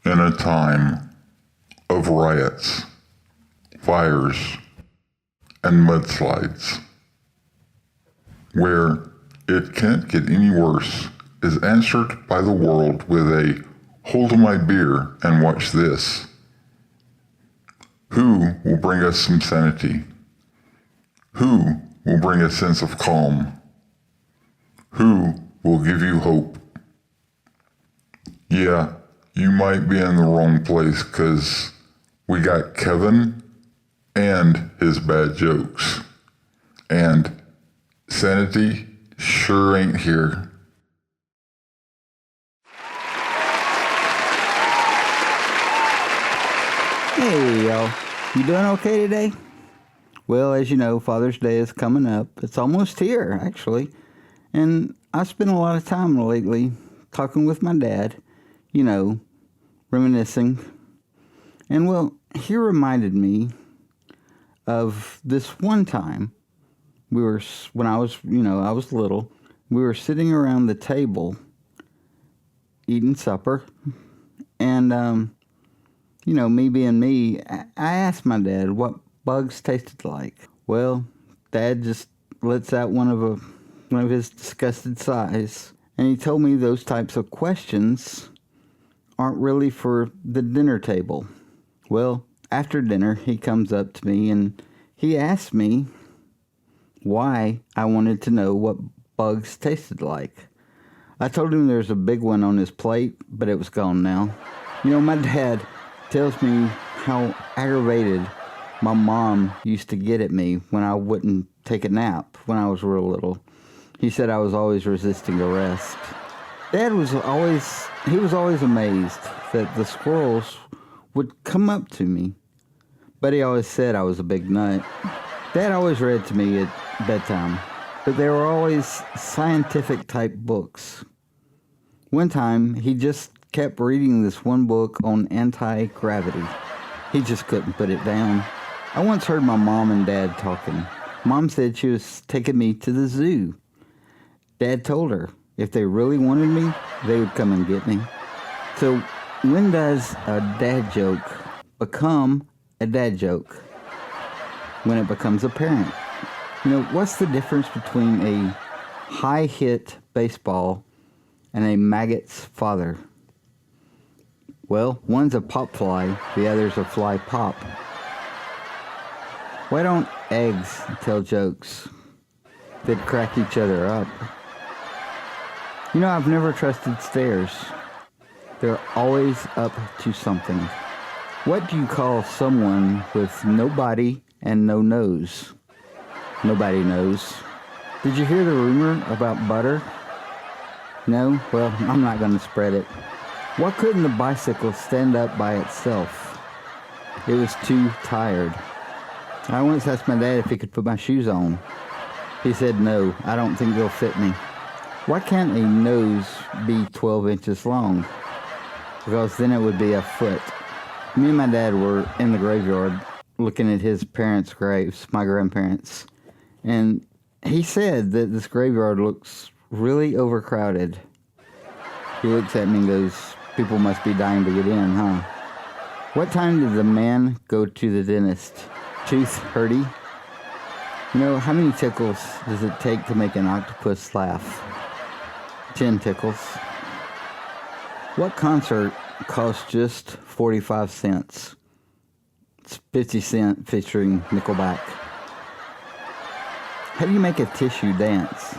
In a time of riots, fires, and mudslides, where it can't get any worse, is answered by the world with a hold my beer and watch this. Who will bring us some sanity? Who will bring a sense of calm? Who will give you hope? Yeah, you might be in the wrong place, 'cause we got Kevin and his bad jokes. And sanity sure ain't here. Hey, y'all. You doing okay today? Well, as you know, Father's Day is coming up. It's almost here, actually. And I spent a lot of time lately talking with my dad, reminiscing. And well, he reminded me of this one time when I was little, we were sitting around the table eating supper. And, me being me, I asked my dad what bugs tasted like. Well, Dad just lets out one of his disgusted sighs, and he told me those types of questions aren't really for the dinner table. Well, after dinner, he comes up to me and he asked me why I wanted to know what bugs tasted like. I told him there's a big one on his plate, but it was gone now. My dad tells me how aggravated my mom used to get at me when I wouldn't take a nap when I was real little. He said I was always resisting arrest. Dad was always amazed that the squirrels would come up to me, but he always said I was a big nut. Dad always read to me at bedtime, but they were always scientific type books. One time, he just kept reading this one book on anti-gravity. He just couldn't put it down. I once heard my mom and Dad talking. Mom said she was taking me to the zoo. Dad told her if they really wanted me, they would come and get me. So when does a dad joke become a dad joke? When it becomes apparent. What's the difference between a high-hit baseball and a maggot's father? Well, one's a pop fly, the other's a fly pop. Why don't eggs tell jokes? They'd crack each other up. I've never trusted stairs. They're always up to something. What do you call someone with no body and no nose? Nobody knows. Did you hear the rumor about butter? No? Well, I'm not going to spread it. Why couldn't the bicycle stand up by itself? It was too tired. I once asked my dad if he could put my shoes on. He said, no, I don't think they'll fit me. Why can't a nose be 12 inches long? Because then it would be a foot. Me and my dad were in the graveyard looking at his parents' graves, my grandparents. And he said that this graveyard looks really overcrowded. He looks at me and goes, people must be dying to get in, huh? What time did the man go to the dentist? Tooth hurty? How many tickles does it take to make an octopus laugh? 10 tickles. What concert costs just 45 cents? It's 50 Cent featuring Nickelback. How do you make a tissue dance?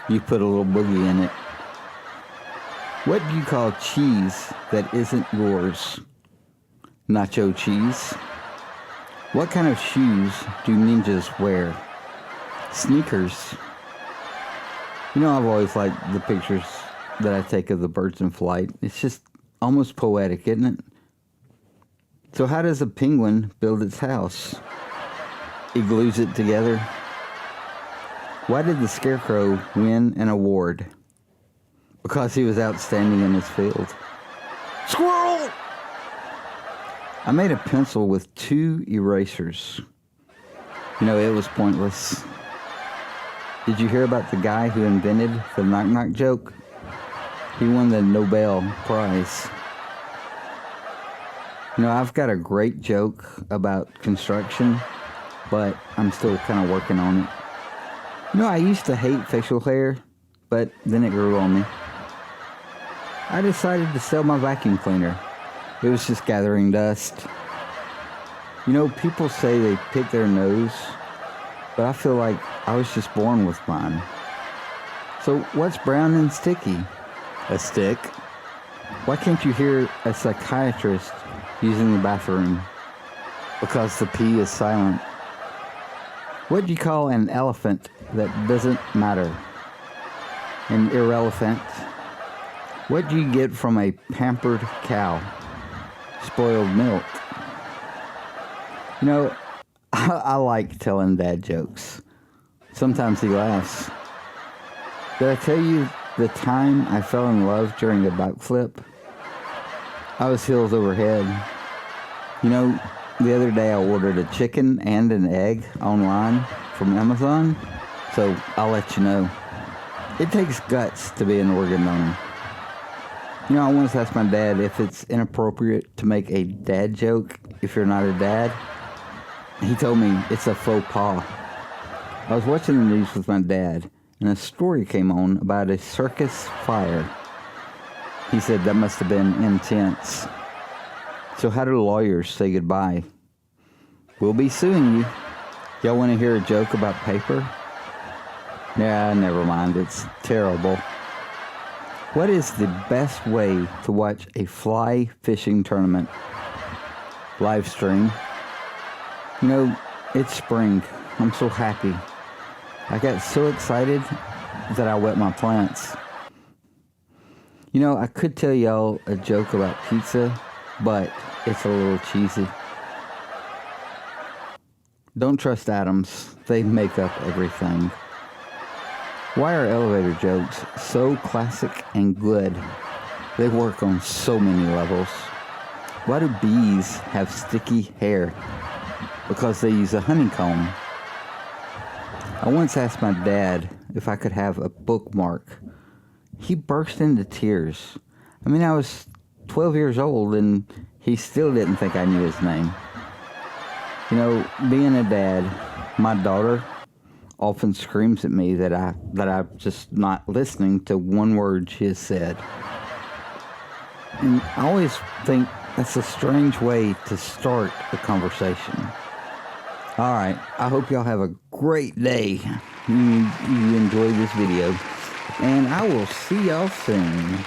You put a little boogie in it. What do you call cheese that isn't yours? Nacho cheese. What kind of shoes do ninjas wear? Sneakers. I've always liked the pictures that I take of the birds in flight. It's just almost poetic, isn't it? So how does a penguin build its house? He glues it together. Why did the Scarecrow win an award? Because he was outstanding in his field. Squirrel! I made a pencil with 2 erasers. It was pointless. Did you hear about the guy who invented the knock-knock joke? He won the Nobel Prize. I've got a great joke about construction, but I'm still kind of working on it. I used to hate facial hair, but then it grew on me. I decided to sell my vacuum cleaner. It was just gathering dust. People say they pick their nose, but I feel like I was just born with mine. So what's brown and sticky? A stick. Why can't you hear a psychiatrist using the bathroom? Because the P is silent. What do you call an elephant that doesn't matter? An irrelevant. What do you get from a pampered cow? Spoiled milk. I like telling dad jokes. Sometimes he laughs. Did I tell you the time I fell in love during a backflip? I was heels over head. The other day I ordered a chicken and an egg online from Amazon, so I'll let you know. It takes guts to be an organ donor. I once asked my dad if it's inappropriate to make a dad joke if you're not a dad. He told me it's a faux pas. I was watching the news with my dad, and a story came on about a circus fire. He said that must have been intense. So how do lawyers say goodbye? We'll be suing you. Y'all want to hear a joke about paper? Yeah, never mind. It's terrible. What is the best way to watch a fly fishing tournament? Live stream. It's spring. I'm so happy. I got so excited that I wet my plants. I could tell y'all a joke about pizza, but it's a little cheesy. Don't trust atoms. They make up everything. Why are elevator jokes so classic and good? They work on so many levels. Why do bees have sticky hair? Because they use a honeycomb. I once asked my dad if I could have a bookmark. He burst into tears. I was 12 years old and he still didn't think I knew his name. Being a dad, my daughter often screams at me that I'm just not listening to one word she has said. And I always think that's a strange way to start a conversation. All right, I hope y'all have a great day. You enjoyed this video, and I will see y'all soon.